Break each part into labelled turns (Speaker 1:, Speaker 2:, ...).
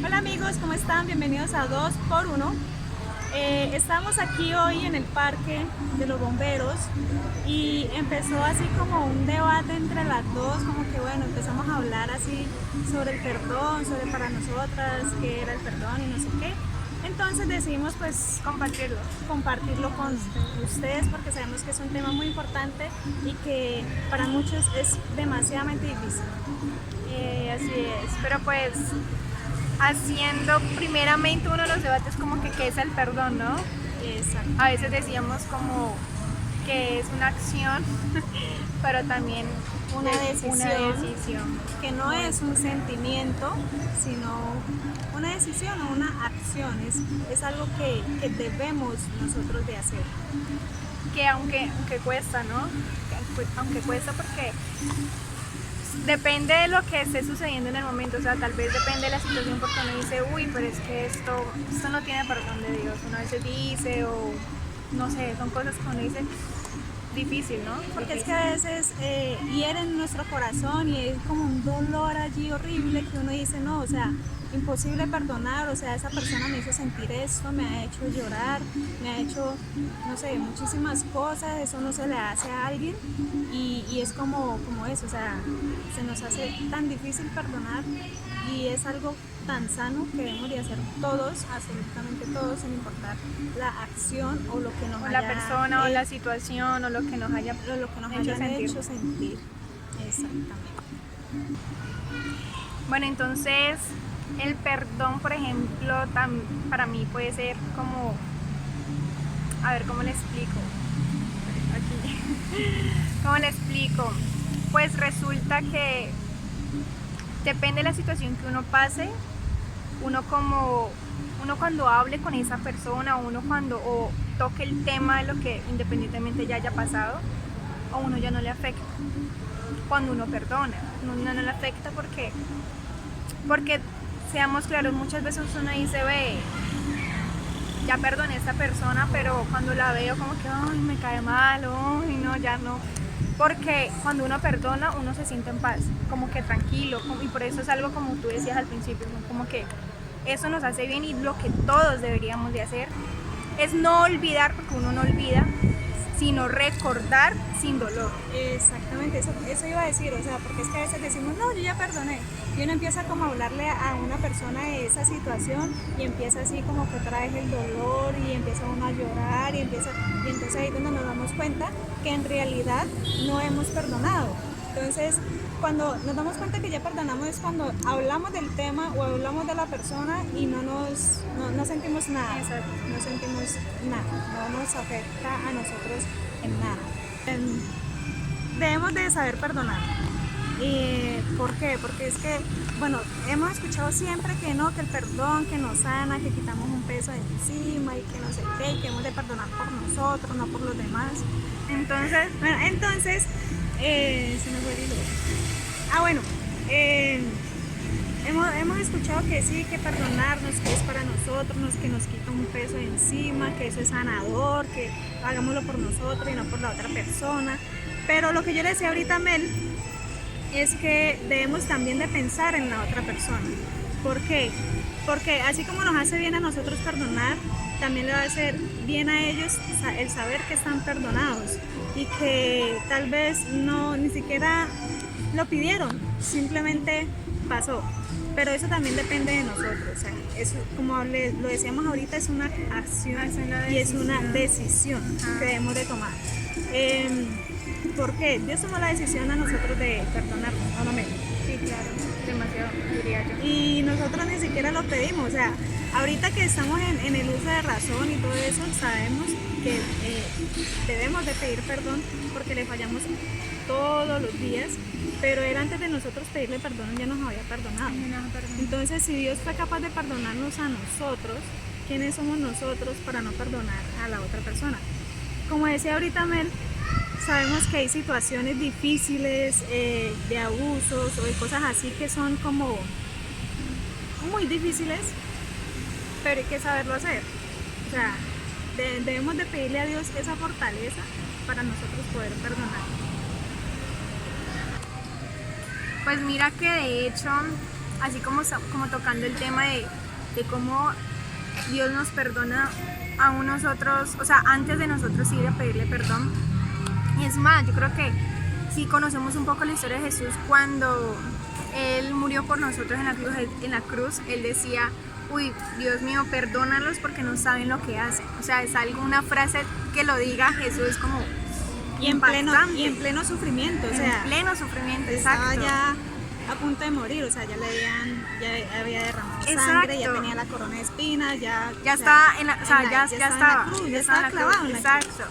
Speaker 1: Hola amigos, ¿cómo están? Bienvenidos a 2x1. Estamos aquí hoy en el parque de los bomberos y empezó así como un debate entre las dos, como que bueno, empezamos a hablar así sobre el perdón, sobre para nosotras qué era el perdón y no sé qué. Entonces decidimos pues compartirlo con ustedes porque sabemos que es un tema muy importante y que para muchos es demasiadamente difícil.
Speaker 2: Así es, pero pues haciendo primeramente uno de los debates como que qué es el perdón, ¿no? A veces
Speaker 1: Exactamente.
Speaker 2: decíamos como que es una acción, pero también
Speaker 1: Una
Speaker 2: una
Speaker 1: decisión
Speaker 2: decisión.
Speaker 1: que no
Speaker 2: Muy
Speaker 1: es un
Speaker 2: importante.
Speaker 1: sentimiento, sino una decisión o una acción, es algo que debemos nosotros de hacer.
Speaker 2: Que aunque cuesta, ¿no? Aunque cuesta porque depende de lo que esté sucediendo en el momento, o sea, tal vez depende de la situación porque uno dice, uy, pero es que esto no tiene perdón de Dios, uno a veces dice, o no sé, son cosas que uno dice difícil, ¿no?
Speaker 1: Porque es que
Speaker 2: Difícil.
Speaker 1: a veces hieren nuestro corazón y es como un dolor allí horrible que uno dice, no, o sea, imposible perdonar, o sea, esa persona me hizo sentir esto, me ha hecho llorar, me ha hecho, no sé, muchísimas cosas, eso no se le hace a alguien y es como eso, o sea, se nos hace tan difícil perdonar y es algo tan sano que debemos de hacer todos, absolutamente todos, sin importar la acción o lo que nos
Speaker 2: O la
Speaker 1: haya
Speaker 2: persona o la situación o lo que nos haya
Speaker 1: lo que nos
Speaker 2: hecho
Speaker 1: hayan
Speaker 2: sentir.
Speaker 1: hecho sentir. Exactamente.
Speaker 2: Bueno, entonces el perdón, por ejemplo, para mí puede ser como, a ver, ¿cómo le explico? Aquí. ¿Cómo le explico? Pues resulta que depende de la situación que uno pase, uno cuando hable con esa persona, o uno cuando o toque el tema de lo que independientemente ya haya pasado, a uno ya no le afecta. Cuando uno perdona, uno no le afecta porque seamos claros, muchas veces uno dice, ve, ya perdoné a esta persona, pero cuando la veo como que, ay, me cae mal, ay, no, ya no. Porque cuando uno perdona, uno se siente en paz, como que tranquilo, y por eso es algo como tú decías al principio, ¿no? Como que eso nos hace bien y lo que todos deberíamos de hacer es no olvidar, porque uno no olvida, sino recordar sin dolor.
Speaker 1: Exactamente, eso iba a decir, o sea, porque es que a veces decimos, no, yo ya perdoné. Y uno empieza como a hablarle a una persona de esa situación y empieza así como que trae el dolor y empieza uno a llorar y entonces ahí es donde nos damos cuenta que en realidad no hemos perdonado. Entonces, cuando nos damos cuenta que ya perdonamos es cuando hablamos del tema o hablamos de la persona y no sentimos nada,
Speaker 2: Exacto.
Speaker 1: no sentimos nada, no nos afecta a nosotros en nada. Debemos de saber perdonar. ¿Por qué? Porque es que, bueno, hemos escuchado siempre que no, que el perdón, que nos sana, que quitamos un peso de encima y que no sé qué, y que hemos de perdonar por nosotros, no por los demás. Entonces, se me fue el hilo. Bueno, eh, hemos escuchado que sí, que perdonarnos, que es para nosotros, que nos quita un peso de encima, que eso es sanador, que hagámoslo por nosotros y no por la otra persona. Pero lo que yo le decía ahorita a Mel es que debemos también de pensar en la otra persona. ¿Por qué? Porque así como nos hace bien a nosotros perdonar, también le va a hacer bien a ellos el saber que están perdonados y que tal vez no ni siquiera lo pidieron, simplemente pasó. Pero eso también depende de nosotros. O sea, eso, como lo decíamos ahorita, es una acción y es una decisión que debemos de tomar. Eh, ¿Por qué? Dios tomó la decisión a nosotros de perdonarnos, ¿o no me?
Speaker 2: Sí, claro, demasiado, diría yo.
Speaker 1: Y nosotros ni siquiera lo pedimos. O sea, ahorita que estamos en el uso de razón y todo eso, sabemos que debemos de pedir perdón porque le fallamos todos los días, pero era antes de nosotros pedirle perdón, ya nos había perdonado.
Speaker 2: No, perdón.
Speaker 1: Entonces, si Dios fue capaz de perdonarnos a nosotros, ¿quiénes somos nosotros para no perdonar a la otra persona? Como decía ahorita Mel, sabemos que hay situaciones difíciles de abusos o de cosas así que son como muy difíciles, pero hay que saberlo hacer. O sea, debemos de pedirle a Dios esa fortaleza para nosotros poder perdonar.
Speaker 2: Pues mira que de hecho así como tocando el tema de cómo Dios nos perdona a nosotros, o sea, antes de nosotros ir a pedirle perdón. Y es más, yo creo que si conocemos un poco la historia de Jesús, cuando Él murió por nosotros en la cruz, Él decía, uy, Dios mío, perdónalos porque no saben lo que hacen. O sea, es una frase que lo diga Jesús como
Speaker 1: y en pleno sufrimiento, o sea,
Speaker 2: en pleno sufrimiento,
Speaker 1: estaba
Speaker 2: exacto.
Speaker 1: ya a punto de morir, o sea, ya había derramado
Speaker 2: Exacto.
Speaker 1: sangre, ya tenía la corona de espinas, ya
Speaker 2: estaba en la, o sea, ya
Speaker 1: estaba en
Speaker 2: estaba,
Speaker 1: la cruz,
Speaker 2: ya estaba en la
Speaker 1: clavado
Speaker 2: cruz,
Speaker 1: en la cruz.
Speaker 2: exacto.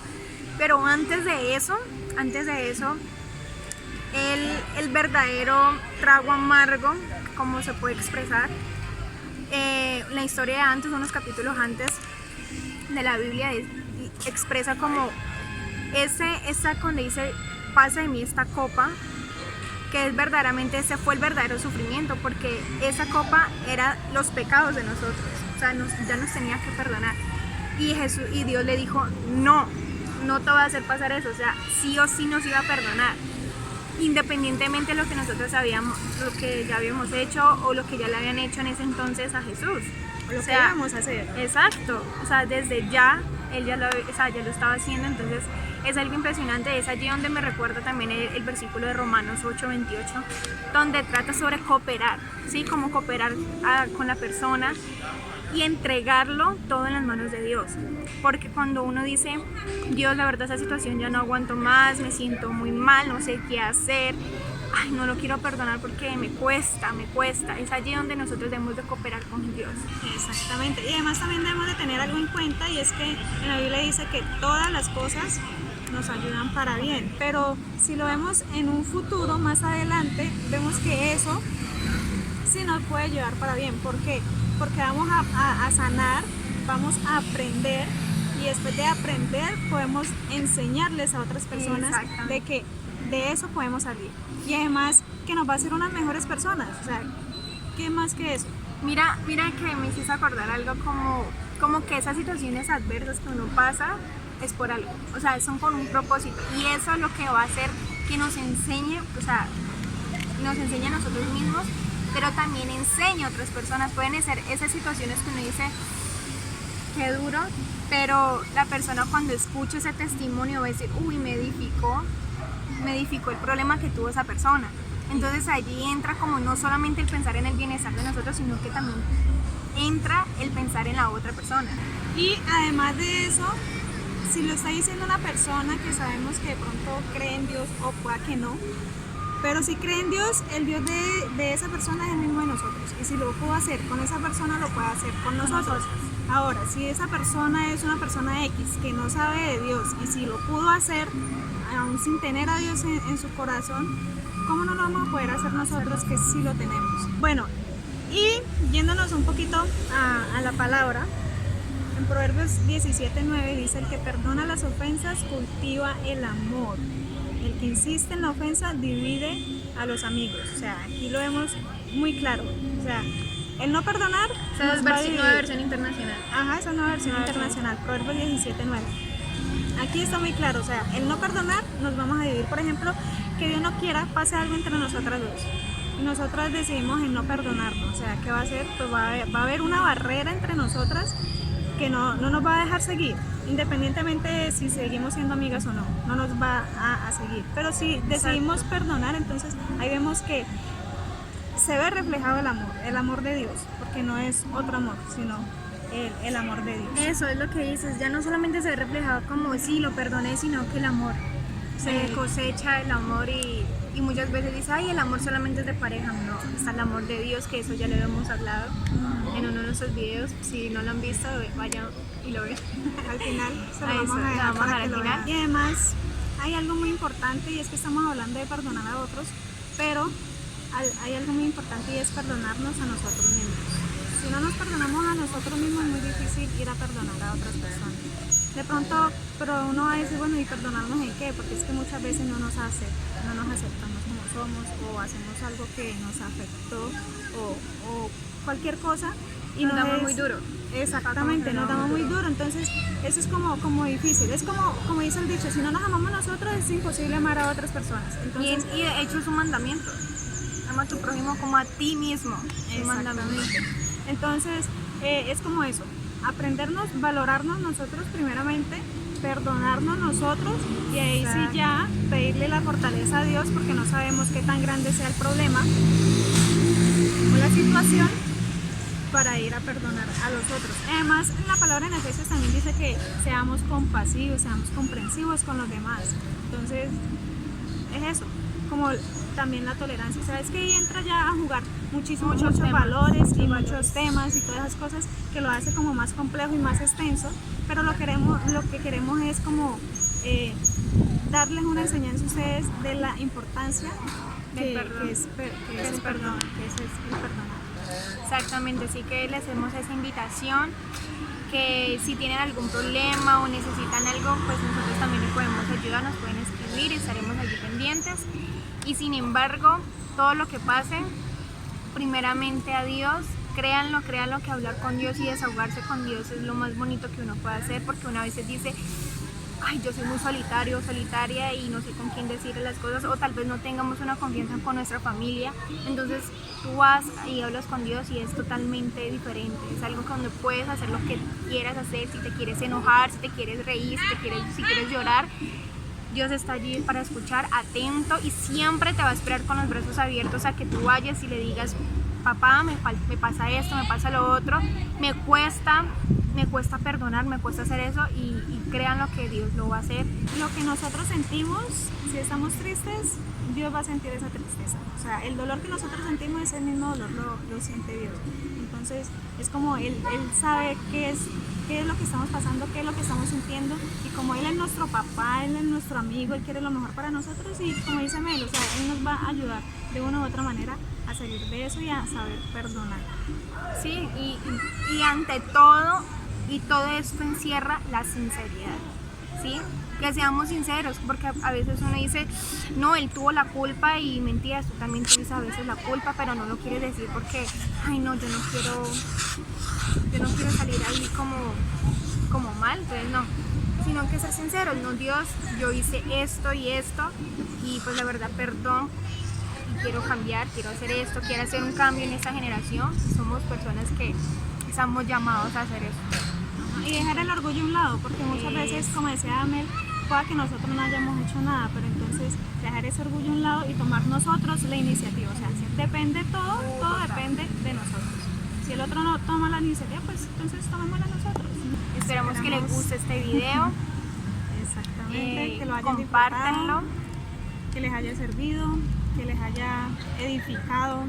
Speaker 2: Pero antes de eso, el verdadero trago amargo, como se puede expresar, la historia de antes, unos capítulos antes de la Biblia, expresa como esa cuando dice, pasa de mí esta copa, que es verdaderamente, ese fue el verdadero sufrimiento, porque esa copa era los pecados de nosotros, o sea, ya nos tenía que perdonar. Y Dios le dijo, no te va a hacer pasar eso, o sea, sí o sí nos iba a perdonar, independientemente de lo que nosotros lo que ya habíamos hecho o lo que ya le habían hecho en ese entonces a Jesús.
Speaker 1: Lo que íbamos a hacer.
Speaker 2: Exacto, o sea, desde ya, Él ya lo estaba haciendo, entonces es algo impresionante. Es allí donde me recuerda también el versículo de Romanos 8:28, donde trata sobre cooperar, ¿sí? Como cooperar con la persona y entregarlo todo en las manos de Dios. Porque cuando uno dice, Dios, la verdad, esa situación ya no aguanto más, me siento muy mal, no sé qué hacer, ay, no lo quiero perdonar porque me cuesta, es allí donde nosotros debemos de cooperar con Dios.
Speaker 1: Exactamente, y además también debemos de tener algo en cuenta, y es que en la Biblia dice que todas las cosas nos ayudan para bien, pero si lo vemos en un futuro más adelante, vemos que eso sí nos puede llevar para bien. ¿Por qué? Porque vamos a sanar, vamos a aprender, y después de aprender podemos enseñarles a otras personas de que de eso podemos salir, y además que nos va a hacer unas mejores personas. O sea, ¿qué más que eso?
Speaker 2: Mira que me hiciste acordar algo como que esas situaciones adversas que uno pasa es por algo, o sea, son con un propósito, y eso es lo que va a hacer que nos enseñe, o sea, nos enseñe a nosotros mismos, pero también enseña a otras personas. Pueden ser esas situaciones que uno dice, qué duro, pero la persona cuando escucha ese testimonio va a decir, uy, me edificó el problema que tuvo esa persona. Entonces allí entra como no solamente el pensar en el bienestar de nosotros, sino que también entra el pensar en la otra persona.
Speaker 1: Y además de eso, si lo está diciendo una persona que sabemos que de pronto cree en Dios, o pueda que no, pero si cree en Dios, el Dios de esa persona es el mismo de nosotros, y si lo pudo hacer con esa persona, lo puede hacer con nosotros. Ahora, si esa persona es una persona X que no sabe de Dios, y si lo pudo hacer aún sin tener a Dios en su corazón, ¿cómo no lo vamos a poder hacer nosotros que sí lo tenemos? Bueno, y yéndonos un poquito a la palabra, en Proverbios 17:9 dice, el que perdona las ofensas cultiva el amor, el que insiste en la ofensa divide a los amigos. O sea, aquí lo vemos muy claro, o sea, el no perdonar.
Speaker 2: Esa es nueva versión internacional.
Speaker 1: Ajá, esa es nueva versión internacional, Proverbios 17:9. Aquí está muy claro, o sea, el no perdonar nos vamos a dividir. Por ejemplo, que Dios no quiera pase algo entre nosotras dos y nosotras decidimos en no perdonarnos, o sea, ¿qué va a hacer? Pues va a haber una barrera entre nosotras que no nos va a dejar seguir, independientemente de si seguimos siendo amigas o no nos va a seguir. Pero si decidimos perdonar, entonces ahí vemos que se ve reflejado el amor de Dios, porque no es otro amor, sino el amor de Dios.
Speaker 2: Eso es lo que dices, ya no solamente se ve reflejado como sí, lo perdoné, sino que el amor se cosecha, el amor, y muchas veces dice, ay, el amor solamente es de pareja. No, está el amor de Dios, que eso ya lo hemos hablado en uno de nuestros videos. Si no lo han visto, vayan y lo ven.
Speaker 1: Al final se lo vamos a dejar para que lo vean. Y además hay algo muy importante, y es que estamos hablando de perdonar a otros, pero hay algo muy importante, y es perdonarnos a nosotros mismos. Si no nos perdonamos a nosotros mismos, es muy difícil ir a perdonar a otras personas. De pronto, pero uno va a decir, bueno, ¿y perdonarnos en qué? Porque es que muchas veces no nos aceptamos como somos, o hacemos algo que nos afectó, o cualquier cosa, y
Speaker 2: nos damos muy duro.
Speaker 1: Exactamente, nos damos muy duro. Entonces eso es como difícil. Es como dice el dicho, si no nos amamos nosotros, es imposible amar a otras personas. Entonces,
Speaker 2: y de hecho es un mandamiento. ama a tu prójimo como a ti mismo. El mandamiento.
Speaker 1: Exactamente. Entonces, es como eso, aprendernos, valorarnos nosotros primeramente, perdonarnos nosotros y ahí
Speaker 2: Exacto.
Speaker 1: sí ya pedirle la fortaleza a Dios porque no sabemos qué tan grande sea el problema o la situación para ir a perdonar a los otros. Además, la palabra en Efesios también dice que seamos compasivos, seamos comprensivos con los demás. Entonces, es eso, como también la tolerancia. Sabes que ahí entra ya a jugar muchos
Speaker 2: temas.
Speaker 1: valores y
Speaker 2: Muchos
Speaker 1: muchos temas y todas esas cosas que lo hace como más complejo y más extenso, pero lo que queremos es como darles una enseñanza a ustedes de la importancia
Speaker 2: Del perdón.
Speaker 1: que es el perdón, que es el perdonar.
Speaker 2: Exactamente, así que les hacemos esa invitación, que si tienen algún problema o necesitan algo, pues nosotros también les podemos ayudar, nos pueden escribir y estaremos allí pendientes. Y sin embargo, todo lo que pase, primeramente a Dios, créanlo que hablar con Dios y desahogarse con Dios es lo más bonito que uno puede hacer, porque una vez dice, ay, yo soy muy solitario o solitaria y no sé con quién decirle las cosas, o tal vez no tengamos una confianza con nuestra familia. Entonces tú vas y hablas con Dios y es totalmente diferente. Es algo donde puedes hacer lo que quieras hacer, si te quieres enojar, si te quieres reír, si quieres llorar. Dios está allí para escuchar, atento, y siempre te va a esperar con los brazos abiertos a que tú vayas y le digas, papá, me pasa esto, me pasa lo otro, me cuesta perdonar, me cuesta hacer eso, y créanlo que Dios lo va a hacer.
Speaker 1: Lo que nosotros sentimos, si estamos tristes, Dios va a sentir esa tristeza. O sea, el dolor que nosotros sentimos es el mismo dolor, lo siente Dios. Entonces, es como Él sabe qué es lo que estamos pasando, qué es lo que estamos sintiendo, y como Él es nuestro papá, Él es nuestro amigo, Él quiere lo mejor para nosotros, y como dice Mel, o sea, Él nos va a ayudar de una u otra manera a salir de eso y a saber perdonar.
Speaker 2: Sí, y ante todo, y todo esto encierra la sinceridad, ¿sí? Que seamos sinceros, porque a veces uno dice, no, él tuvo la culpa, y mentiras, tú también tienes a veces la culpa, pero no lo quieres decir porque, ay no, yo no quiero salir ahí como mal, entonces no, sino que ser sinceros, no, Dios, yo hice esto y esto, y pues la verdad, perdón, y quiero cambiar, quiero hacer esto, quiero hacer un cambio en esta generación. Somos personas que estamos llamados a hacer eso.
Speaker 1: Y dejar el orgullo a un lado, porque muchas veces, como decía Amel, pueda que nosotros no hayamos hecho nada, pero entonces dejar ese orgullo a un lado y tomar nosotros la iniciativa. O sea, depende todo depende de nosotros. Si el otro no toma la iniciativa, pues entonces tomémosla nosotros.
Speaker 2: Esperamos que les guste este video.
Speaker 1: Exactamente, que lo hayan
Speaker 2: compártanlo,
Speaker 1: disfrutado, que les haya servido, que les haya edificado,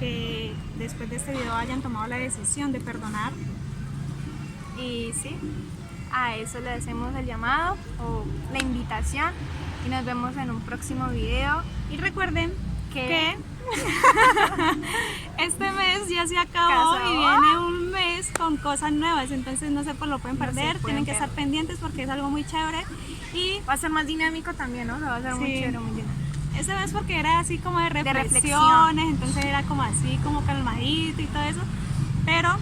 Speaker 1: que después de este video hayan tomado la decisión de perdonar.
Speaker 2: y sí, a eso le hacemos el llamado o la invitación, y nos vemos en un próximo video.
Speaker 1: Y recuerden
Speaker 2: que
Speaker 1: este mes ya se acabó y viene un mes con cosas nuevas, entonces no se lo pueden perder, tienen que estar pendientes porque es algo muy chévere y
Speaker 2: va a ser más dinámico también, ¿no? Va a ser muy chévere, muy dinámico.
Speaker 1: Este mes porque era así como de reflexiones,
Speaker 2: reflexión.
Speaker 1: entonces era como así, como calmadito y todo eso, pero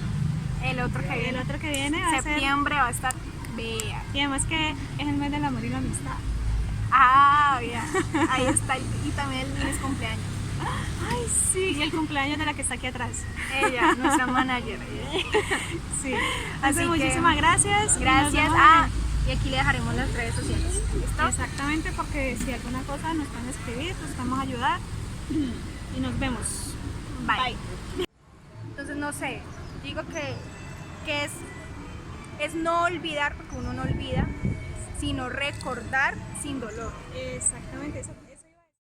Speaker 2: el otro que
Speaker 1: viene va a ser
Speaker 2: septiembre, va a estar vea.
Speaker 1: Y además que es el mes del amor y la amistad.
Speaker 2: Ah, ya. Ahí está, y también el lunes cumpleaños.
Speaker 1: Ay, sí, y el cumpleaños de la que está aquí atrás.
Speaker 2: Ella, nuestra manager.
Speaker 1: Sí.
Speaker 2: Así
Speaker 1: Así
Speaker 2: que
Speaker 1: muchísimas gracias.
Speaker 2: Gracias. Y aquí le dejaremos las redes sociales. ¿Listo?
Speaker 1: Exactamente, porque si alguna cosa nos pueden escribir, pues estamos a ayudar. Y nos vemos.
Speaker 2: Bye. Entonces, no sé, digo que es no olvidar, porque uno no olvida, sino recordar sin dolor.
Speaker 1: Exactamente eso.